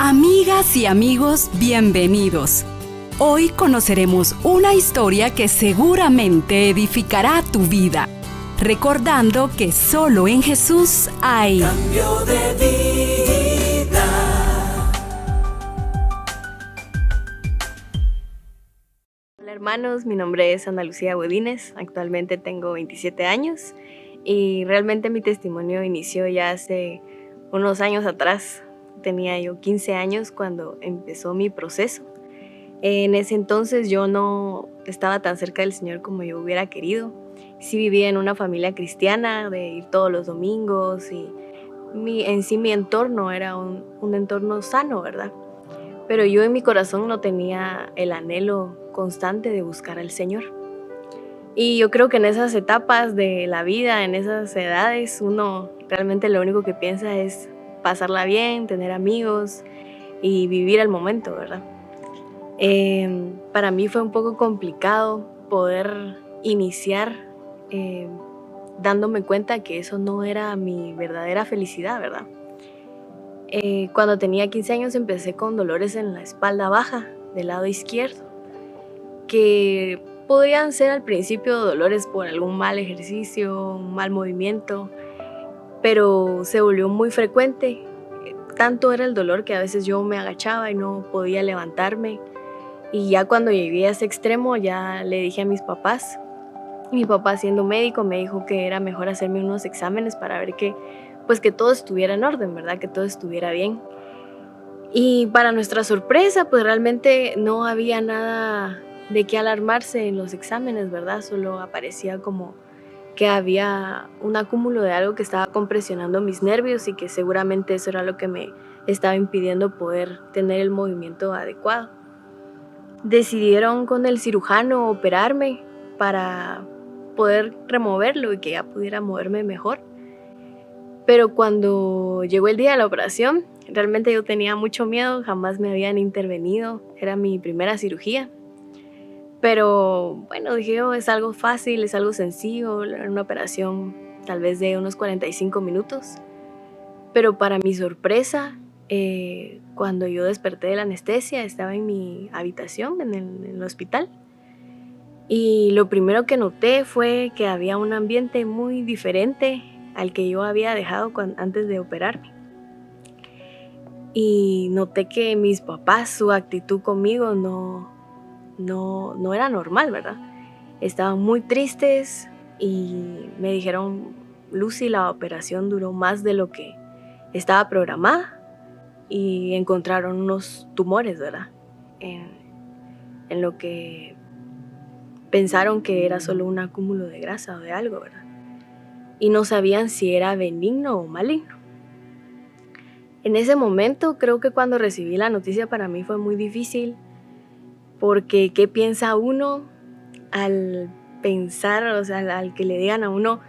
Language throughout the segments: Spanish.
Amigas y amigos, bienvenidos. Hoy conoceremos una historia que seguramente edificará tu vida, recordando que solo en Jesús hay cambio de vida. Hola hermanos, mi nombre es Ana Lucía Godínez, actualmente tengo 27 años y realmente mi testimonio inició ya hace unos años atrás. Tenía yo 15 años cuando empezó mi proceso. En ese entonces yo no estaba tan cerca del Señor como yo hubiera querido. Sí vivía en una familia cristiana, de ir todos los domingos y en sí mi entorno era un entorno sano, ¿verdad? Pero yo en mi corazón no tenía el anhelo constante de buscar al Señor. Y yo creo que en esas etapas de la vida, en esas edades, uno realmente lo único que piensa es pasarla bien, tener amigos y vivir el momento, ¿verdad? Para mí fue un poco complicado poder iniciar dándome cuenta que eso no era mi verdadera felicidad, ¿verdad? Cuando tenía 15 años empecé con dolores en la espalda baja del lado izquierdo, que podrían ser al principio dolores por algún mal ejercicio, un mal movimiento, pero se volvió muy frecuente. Tanto era el dolor que a veces yo me agachaba y no podía levantarme. Y ya cuando llegué a ese extremo ya le dije a mis papás. Mi papá, siendo médico, me dijo que era mejor hacerme unos exámenes para ver que todo estuviera en orden, ¿verdad? Que todo estuviera bien. Y para nuestra sorpresa, pues realmente no había nada de qué alarmarse en los exámenes, ¿verdad? Solo aparecía como que había un acúmulo de algo que estaba compresionando mis nervios y que seguramente eso era lo que me estaba impidiendo poder tener el movimiento adecuado. Decidieron con el cirujano operarme para poder removerlo y que ya pudiera moverme mejor. Pero cuando llegó el día de la operación, realmente yo tenía mucho miedo, jamás me habían intervenido, era mi primera cirugía. Pero bueno, dije yo, es algo fácil, es algo sencillo, era una operación tal vez de unos 45 minutos. Pero para mi sorpresa, cuando yo desperté de la anestesia, estaba en mi habitación en el hospital. Y lo primero que noté fue que había un ambiente muy diferente al que yo había dejado antes de operarme. Y noté que mis papás, su actitud conmigo no era normal, ¿verdad? Estaban muy tristes y me dijeron, Lucy, la operación duró más de lo que estaba programada y encontraron unos tumores, ¿verdad? En lo que pensaron que era solo un acúmulo de grasa o de algo, ¿verdad? Y no sabían si era benigno o maligno. En ese momento, creo que cuando recibí la noticia para mí fue muy difícil, porque ¿qué piensa uno al pensar, o sea, al que le digan a uno,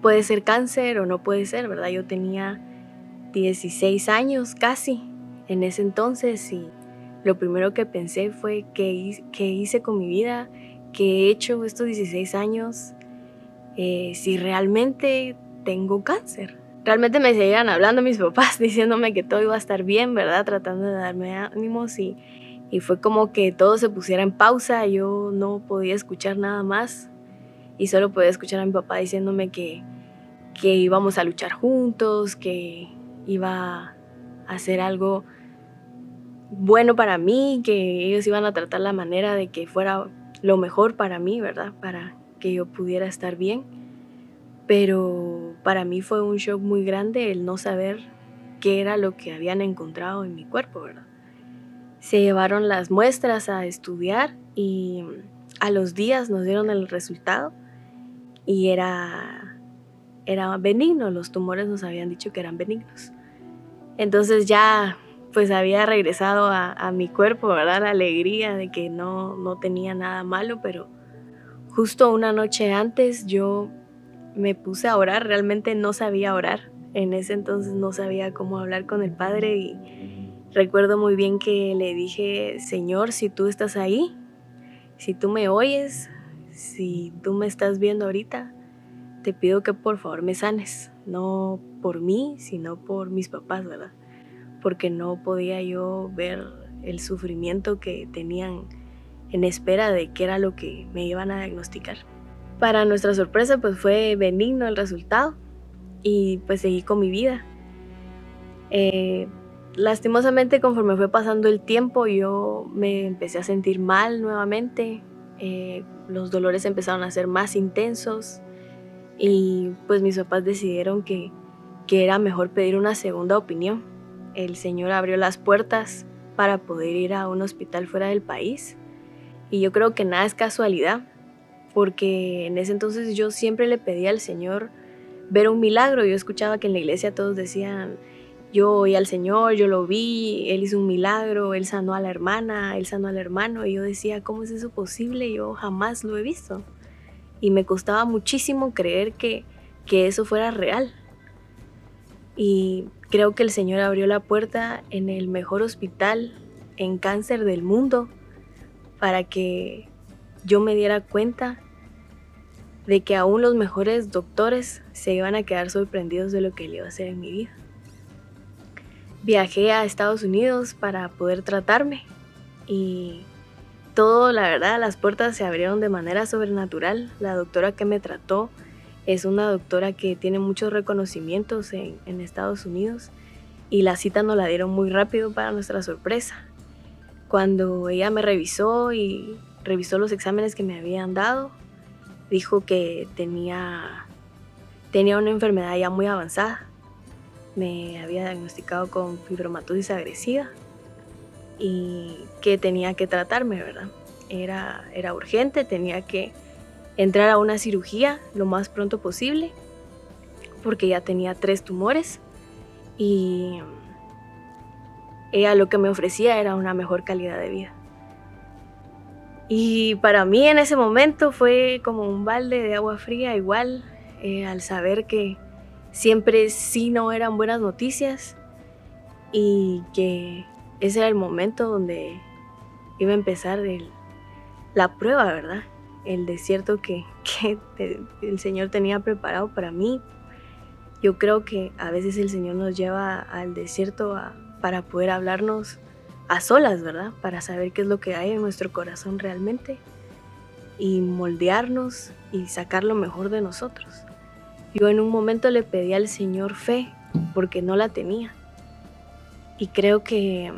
puede ser cáncer o no puede ser, ¿verdad? Yo tenía 16 años casi en ese entonces y lo primero que pensé fue qué hice con mi vida, qué he hecho estos 16 años, si realmente tengo cáncer. Realmente me seguían hablando mis papás diciéndome que todo iba a estar bien, ¿verdad? Tratando de darme ánimos y fue como que todo se pusiera en pausa. Yo no podía escuchar nada más y solo podía escuchar a mi papá diciéndome que íbamos a luchar juntos, que iba a hacer algo bueno para mí, que ellos iban a tratar la manera de que fuera lo mejor para mí, ¿verdad? Para que yo pudiera estar bien. Pero para mí fue un shock muy grande el no saber qué era lo que habían encontrado en mi cuerpo, ¿verdad? Se llevaron las muestras a estudiar y a los días nos dieron el resultado y era benigno, los tumores nos habían dicho que eran benignos. Entonces ya pues había regresado a mi cuerpo, ¿verdad? La alegría de que no tenía nada malo, pero justo una noche antes yo me puse a orar, realmente no sabía orar. En ese entonces no sabía cómo hablar con el Padre y recuerdo muy bien que le dije, Señor, si tú estás ahí, si tú me oyes, si tú me estás viendo ahorita, te pido que por favor me sanes, no por mí, sino por mis papás, ¿verdad? porque no podía yo ver el sufrimiento que tenían en espera de qué era lo que me iban a diagnosticar. Para nuestra sorpresa, pues fue benigno el resultado y pues seguí con mi vida. Lastimosamente, conforme fue pasando el tiempo, yo me empecé a sentir mal nuevamente. Los dolores empezaron a ser más intensos y pues mis papás decidieron que era mejor pedir una segunda opinión. El Señor abrió las puertas para poder ir a un hospital fuera del país y yo creo que nada es casualidad, porque en ese entonces yo siempre le pedía al Señor ver un milagro. Yo escuchaba que en la iglesia todos decían: yo oí al Señor, yo lo vi, Él hizo un milagro, Él sanó a la hermana, Él sanó al hermano. Y yo decía, ¿cómo es eso posible? Yo jamás lo he visto. Y me costaba muchísimo creer que eso fuera real. Y creo que el Señor abrió la puerta en el mejor hospital en cáncer del mundo para que yo me diera cuenta de que aún los mejores doctores se iban a quedar sorprendidos de lo que Él iba a hacer en mi vida. Viajé a Estados Unidos para poder tratarme y todo, la verdad, las puertas se abrieron de manera sobrenatural. La doctora que me trató es una doctora que tiene muchos reconocimientos en Estados Unidos y la cita nos la dieron muy rápido para nuestra sorpresa. Cuando ella me revisó y revisó los exámenes que me habían dado, dijo que tenía una enfermedad ya muy avanzada. Me había diagnosticado con fibromatosis agresiva y que tenía que tratarme, ¿verdad? Era urgente, tenía que entrar a una cirugía lo más pronto posible porque ya tenía 3 tumores y ella lo que me ofrecía era una mejor calidad de vida. Y para mí en ese momento fue como un balde de agua fría igual, al saber que siempre sí no eran buenas noticias y que ese era el momento donde iba a empezar la prueba, ¿verdad? El desierto que el Señor tenía preparado para mí. Yo creo que a veces el Señor nos lleva al desierto para poder hablarnos a solas, ¿verdad? Para saber qué es lo que hay en nuestro corazón realmente y moldearnos y sacar lo mejor de nosotros. Yo en un momento le pedí al Señor fe porque no la tenía. Y creo que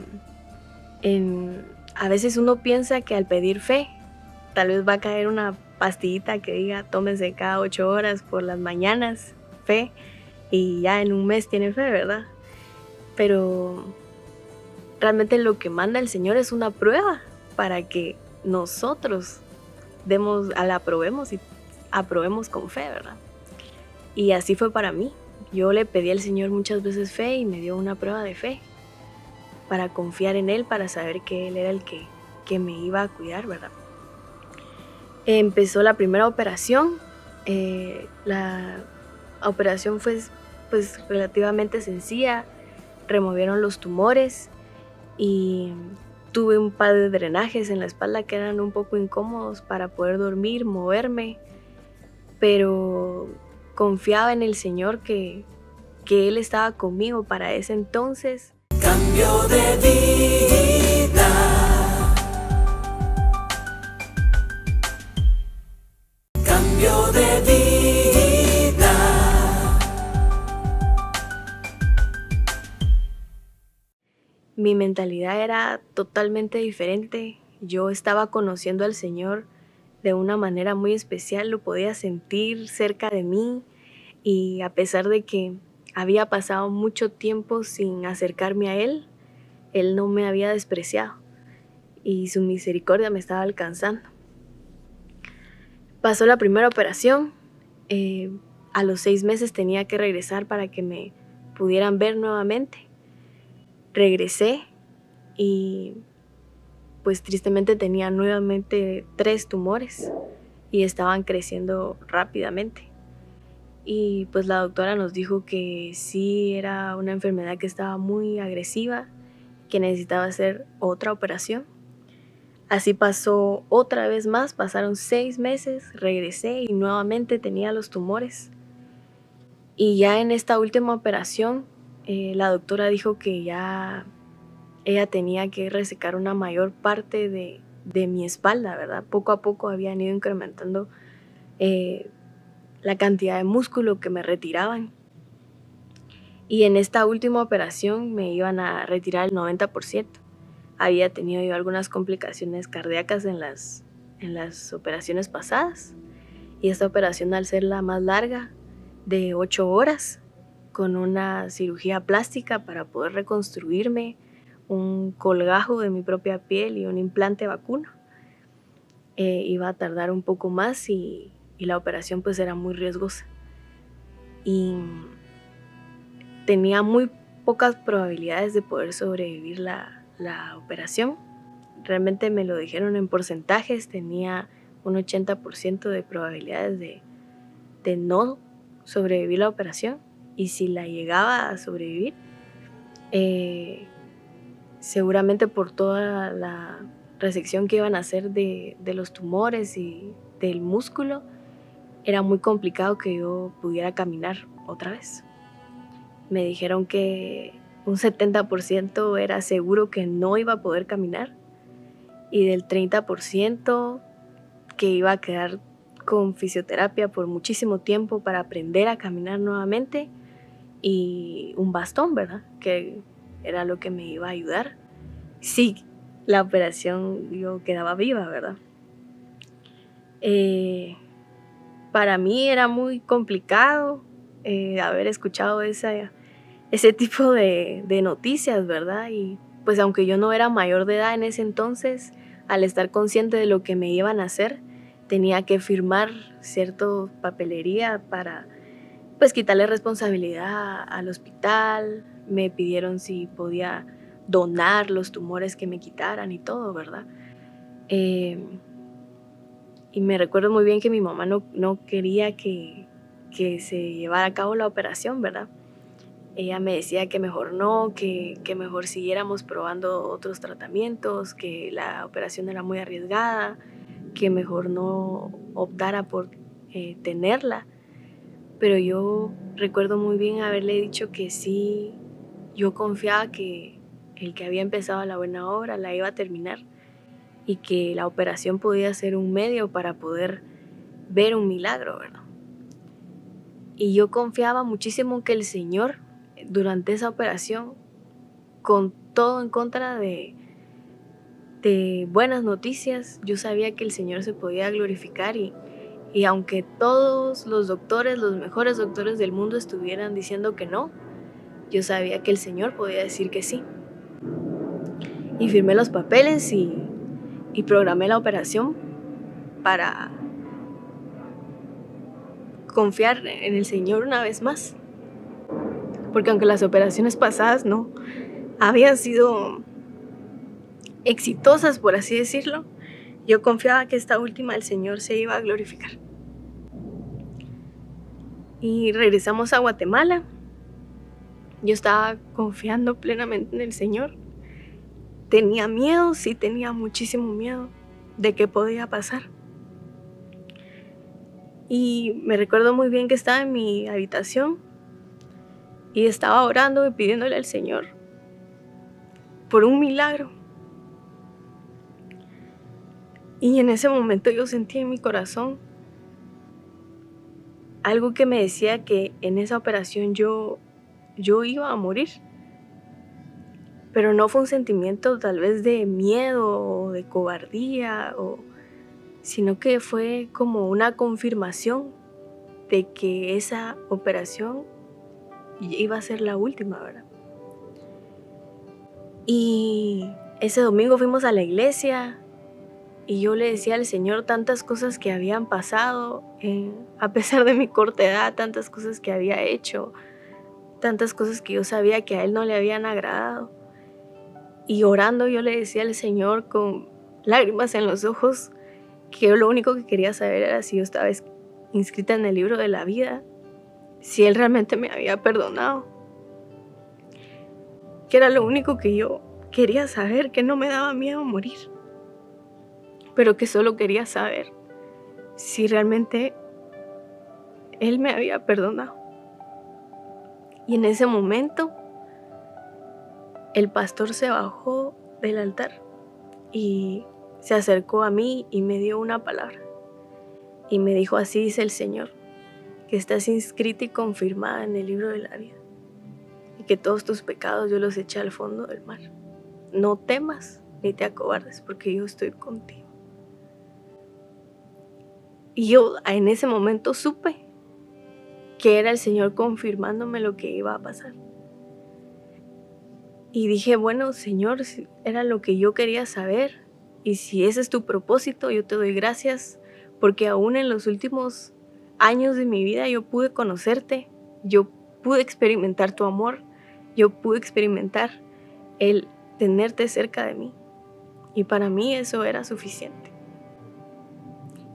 a veces uno piensa que al pedir fe tal vez va a caer una pastillita que diga tómese cada 8 horas por las mañanas, fe, y ya en un mes tiene fe, ¿verdad? Pero realmente lo que manda el Señor es una prueba para que nosotros la aprobemos y aprobemos con fe, ¿verdad? Y así fue para mí. Yo le pedí al Señor muchas veces fe y me dio una prueba de fe para confiar en Él, para saber que Él era el que me iba a cuidar, ¿verdad? Empezó la primera operación. La operación fue pues relativamente sencilla. Removieron los tumores y tuve un par de drenajes en la espalda que eran un poco incómodos para poder dormir, moverme, pero confiaba en el Señor que Él estaba conmigo para ese entonces. Cambio de vida. Cambio de vida. Mi mentalidad era totalmente diferente. Yo estaba conociendo al Señor de una manera muy especial, lo podía sentir cerca de mí y a pesar de que había pasado mucho tiempo sin acercarme a Él, Él no me había despreciado y su misericordia me estaba alcanzando. Pasó la primera operación, a los 6 meses tenía que regresar para que me pudieran ver nuevamente. Regresé y pues tristemente tenía nuevamente 3 tumores y estaban creciendo rápidamente. Y pues la doctora nos dijo que sí era una enfermedad que estaba muy agresiva, que necesitaba hacer otra operación. Así pasó otra vez más, pasaron 6 meses, regresé y nuevamente tenía los tumores. Y ya en esta última operación la doctora dijo que ya ella tenía que resecar una mayor parte de mi espalda, ¿verdad? Poco a poco habían ido incrementando la cantidad de músculo que me retiraban. Y en esta última operación me iban a retirar el 90%. Había tenido yo algunas complicaciones cardíacas en las operaciones pasadas. Y esta operación, al ser la más larga, de 8 horas, con una cirugía plástica para poder reconstruirme, un colgajo de mi propia piel y un implante vacuno, iba a tardar un poco más y la operación pues era muy riesgosa. Y tenía muy pocas probabilidades de poder sobrevivir la operación. Realmente me lo dijeron en porcentajes, tenía un 80% de probabilidades de no sobrevivir la operación, y si la llegaba a sobrevivir, seguramente por toda la resección que iban a hacer de los tumores y del músculo, era muy complicado que yo pudiera caminar otra vez. Me dijeron que un 70% era seguro que no iba a poder caminar, y del 30% que iba a quedar con fisioterapia por muchísimo tiempo para aprender a caminar nuevamente, y un bastón, ¿verdad? Que era lo que me iba a ayudar si la operación yo quedaba viva, ¿verdad? Para mí era muy complicado haber escuchado ese tipo de noticias, ¿verdad? Y pues aunque yo no era mayor de edad en ese entonces, al estar consciente de lo que me iban a hacer, tenía que firmar cierta papelería para pues quitarle responsabilidad al hospital. Me pidieron si podía donar los tumores que me quitaran y todo, ¿verdad? Y me recuerdo muy bien que mi mamá no quería que se llevara a cabo la operación, ¿verdad? Ella me decía que mejor no, que mejor siguiéramos probando otros tratamientos, que la operación era muy arriesgada, que mejor no optara por tenerla. Pero yo recuerdo muy bien haberle dicho que sí, yo confiaba que el que había empezado la buena obra la iba a terminar, y que la operación podía ser un medio para poder ver un milagro, ¿verdad? Y yo confiaba muchísimo que el Señor, durante esa operación, con todo en contra de buenas noticias, yo sabía que el Señor se podía glorificar, y aunque todos los doctores, los mejores doctores del mundo, estuvieran diciendo que no, yo sabía que el Señor podía decir que sí. Y firmé los papeles y programé la operación para confiar en el Señor una vez más. Porque aunque las operaciones pasadas no habían sido exitosas, por así decirlo, yo confiaba que esta última el Señor se iba a glorificar. Y regresamos a Guatemala. Yo estaba confiando plenamente en el Señor. Tenía miedo, sí, tenía muchísimo miedo de qué podía pasar. Y me recuerdo muy bien que estaba en mi habitación y estaba orando y pidiéndole al Señor por un milagro. Y en ese momento yo sentí en mi corazón algo que me decía que en esa operación yo iba a morir. Pero no fue un sentimiento tal vez de miedo o de cobardía, sino que fue como una confirmación de que esa operación iba a ser la última, ¿verdad? Y ese domingo fuimos a la iglesia y yo le decía al Señor tantas cosas que habían pasado, a pesar de mi corta edad, tantas cosas que había hecho, tantas cosas que yo sabía que a Él no le habían agradado. Y orando yo le decía al Señor con lágrimas en los ojos que yo lo único que quería saber era si yo estaba inscrita en el libro de la vida, si Él realmente me había perdonado, que era lo único que yo quería saber, que no me daba miedo morir, pero que solo quería saber si realmente Él me había perdonado. Y en ese momento el pastor se bajó del altar y se acercó a mí y me dio una palabra. Y me dijo: así dice el Señor, que estás inscrita y confirmada en el libro de la vida, y que todos tus pecados yo los eché al fondo del mar. No temas ni te acobardes, porque yo estoy contigo. Y yo en ese momento supe que era el Señor confirmándome lo que iba a pasar. Y dije: bueno, Señor, si era lo que yo quería saber, y si ese es tu propósito, yo te doy gracias, porque aún en los últimos años de mi vida yo pude conocerte, yo pude experimentar tu amor, yo pude experimentar el tenerte cerca de mí, y para mí eso era suficiente.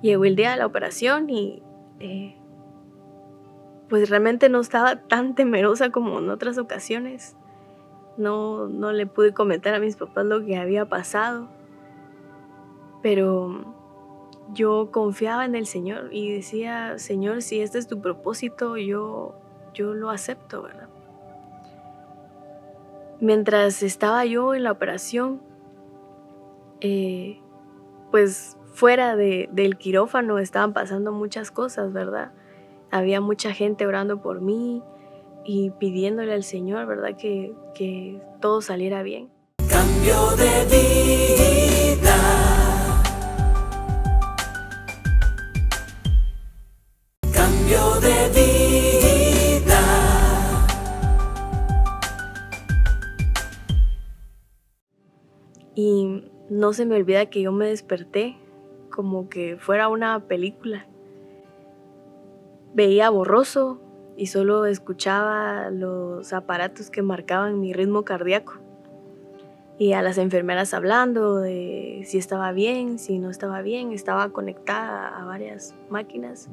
Llegó el día de la operación y pues realmente no estaba tan temerosa como en otras ocasiones. No le pude comentar a mis papás lo que había pasado, pero yo confiaba en el Señor y decía: Señor, si este es tu propósito, yo lo acepto, ¿verdad? Mientras estaba yo en la operación, pues fuera del quirófano estaban pasando muchas cosas, ¿verdad? Había mucha gente orando por mí y pidiéndole al Señor, ¿verdad? Que todo saliera bien. Cambio de vida. Cambio de vida. Y no se me olvida que yo me desperté como que fuera una película. Veía borroso y solo escuchaba los aparatos que marcaban mi ritmo cardíaco. Y a las enfermeras hablando de si estaba bien, si no estaba bien. Estaba conectada a varias máquinas.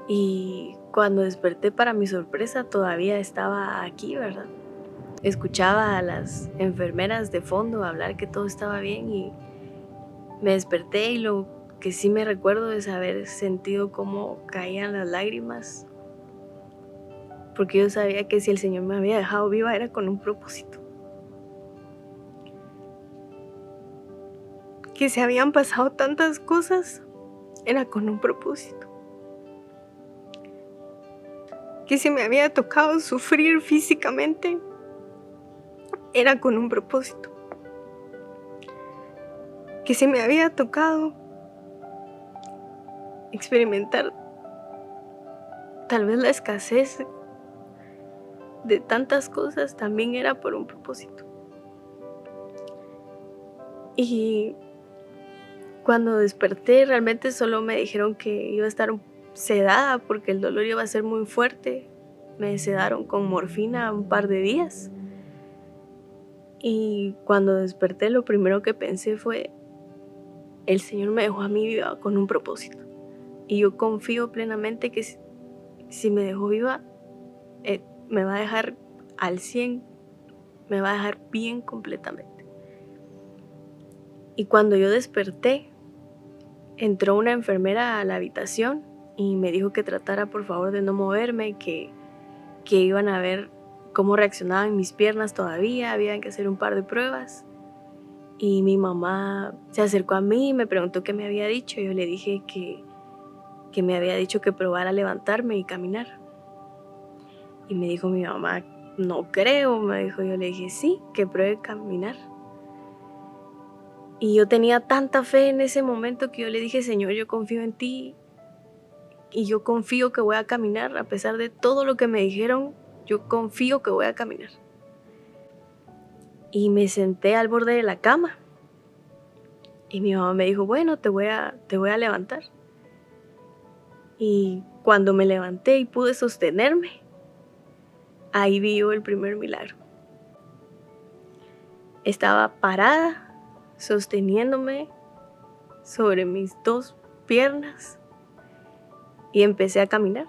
Y cuando desperté, para mi sorpresa, todavía estaba aquí, ¿verdad? Escuchaba a las enfermeras de fondo hablar que todo estaba bien y me desperté, y lo que sí me recuerdo es haber sentido cómo caían las lágrimas, porque yo sabía que si el Señor me había dejado viva era con un propósito. Que se habían pasado tantas cosas era con un propósito. Que si me había tocado sufrir físicamente era con un propósito. Que si me había tocado experimentar tal vez la escasez de tantas cosas, también era por un propósito. Y cuando desperté, realmente solo me dijeron que iba a estar sedada porque el dolor iba a ser muy fuerte. Me sedaron con morfina un par de días. Y cuando desperté, lo primero que pensé fue: el Señor me dejó a mí viva con un propósito. Y yo confío plenamente que si me dejó viva, me va a dejar al 100, me va a dejar bien completamente. Y cuando yo desperté, entró una enfermera a la habitación y me dijo que tratara por favor de no moverme, que iban a ver cómo reaccionaban mis piernas todavía, habían que hacer un par de pruebas. Y mi mamá se acercó a mí y me preguntó qué me había dicho. Yo le dije que me había dicho que probara a levantarme y caminar. Y me dijo mi mamá: no creo, me dijo. Yo le dije: sí, que pruebe a caminar. Y yo tenía tanta fe en ese momento que yo le dije: Señor, yo confío en ti y yo confío que voy a caminar. A pesar de todo lo que me dijeron, yo confío que voy a caminar. Y me senté al borde de la cama. Y mi mamá me dijo: bueno, te voy a levantar. Y cuando me levanté y pude sostenerme, ahí vi yo el primer milagro. Estaba parada, sosteniéndome sobre mis 2 piernas y empecé a caminar.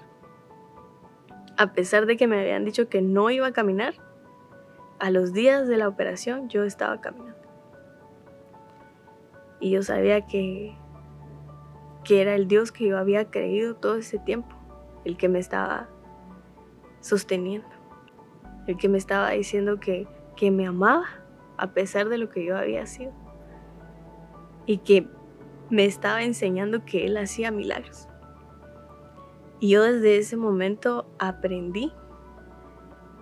A pesar de que me habían dicho que no iba a caminar, a los días de la operación yo estaba caminando. Y yo sabía que era el Dios que yo había creído todo ese tiempo, el que me estaba sosteniendo, el que me estaba diciendo que que me amaba a pesar de lo que yo había sido y que me estaba enseñando que Él hacía milagros. Y yo desde ese momento aprendí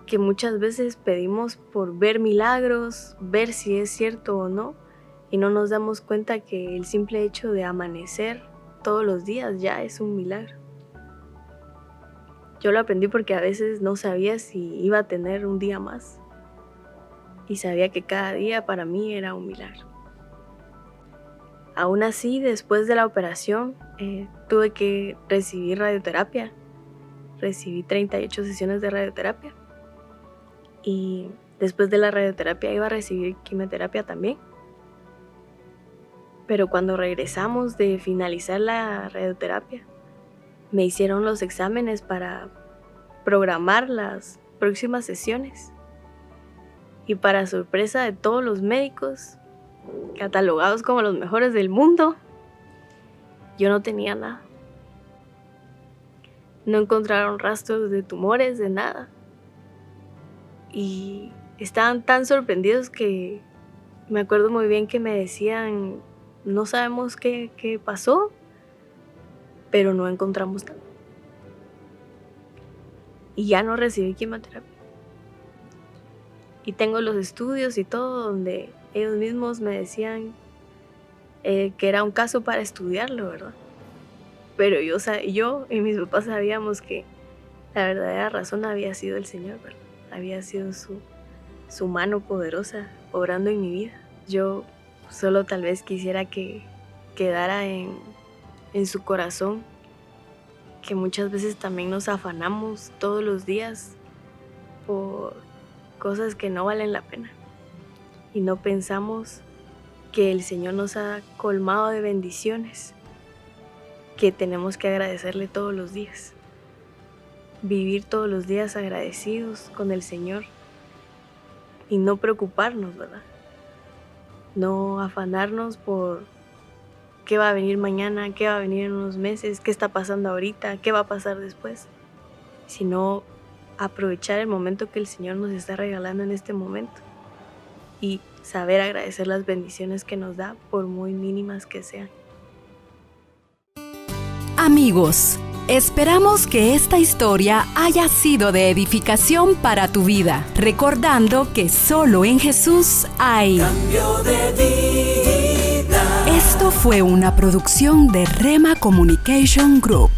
que muchas veces pedimos por ver milagros, ver si es cierto o no, y no nos damos cuenta que el simple hecho de amanecer todos los días ya es un milagro. Yo lo aprendí porque a veces no sabía si iba a tener un día más, y sabía que cada día para mí era un milagro. Aún así, después de la operación, tuve que recibir radioterapia. Recibí 38 sesiones de radioterapia. Y después de la radioterapia iba a recibir quimioterapia también. Pero cuando regresamos de finalizar la radioterapia, me hicieron los exámenes para programar las próximas sesiones. Y para sorpresa de todos los médicos, catalogados como los mejores del mundo, yo no tenía nada. No encontraron rastros de tumores, de nada. Y estaban tan sorprendidos que me acuerdo muy bien que me decían, no sabemos qué pasó, pero no encontramos nada. Y ya no recibí quimioterapia. Y tengo los estudios y todo donde ellos mismos me decían que era un caso para estudiarlo, ¿verdad? Pero yo y mis papás sabíamos que la verdadera razón había sido el Señor, ¿verdad? Había sido su mano poderosa obrando en mi vida. Yo solo tal vez quisiera que quedara en su corazón que muchas veces también nos afanamos todos los días por cosas que no valen la pena. Y no pensamos que el Señor nos ha colmado de bendiciones que tenemos que agradecerle todos los días. Vivir todos los días agradecidos con el Señor y no preocuparnos, ¿verdad? No afanarnos por qué va a venir mañana, qué va a venir en unos meses, qué está pasando ahorita, qué va a pasar después, sino aprovechar el momento que el Señor nos está regalando en este momento y saber agradecer las bendiciones que nos da, por muy mínimas que sean. Amigos, esperamos que esta historia haya sido de edificación para tu vida, recordando que solo en Jesús hay cambio de vida. Esto fue una producción de Rema Communication Group.